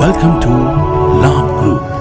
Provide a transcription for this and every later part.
Welcome to Labh Group.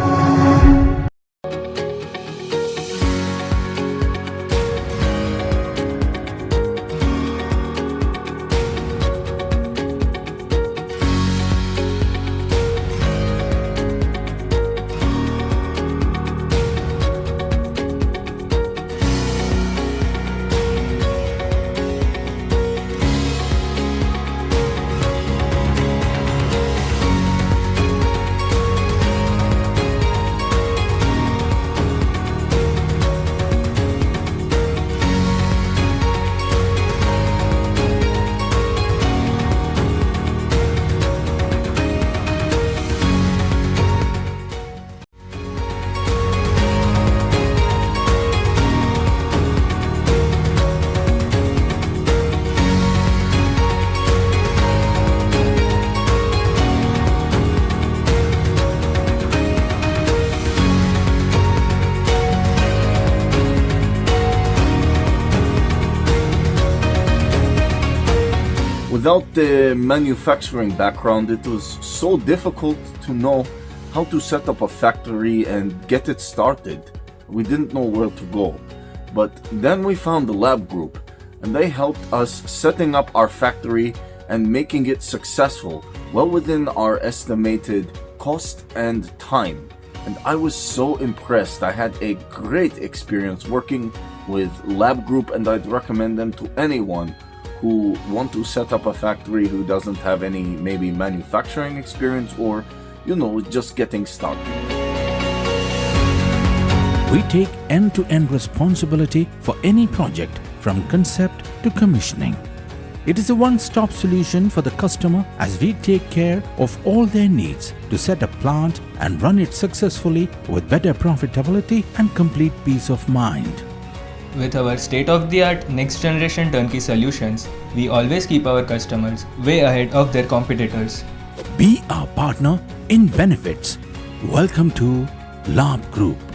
Without the manufacturing background, it was so difficult to know how to set up a factory and get it started. We didn't know where to go. But then we found the Labh Group, and they helped us setting up our factory and making it successful, well within our estimated cost and time. And I was so impressed. I had a great experience working with Labh Group, and I'd recommend them to anyone who want to set up a factory who doesn't have any maybe manufacturing experience or, just getting started. We take end-to-end responsibility for any project from concept to commissioning. It is a one-stop solution for the customer as we take care of all their needs to set a plant and run it successfully with better profitability and complete peace of mind. With our state-of-the-art next-generation turnkey solutions, we always keep our customers way ahead of their competitors. Be our partner in benefits. Welcome to Labh Group.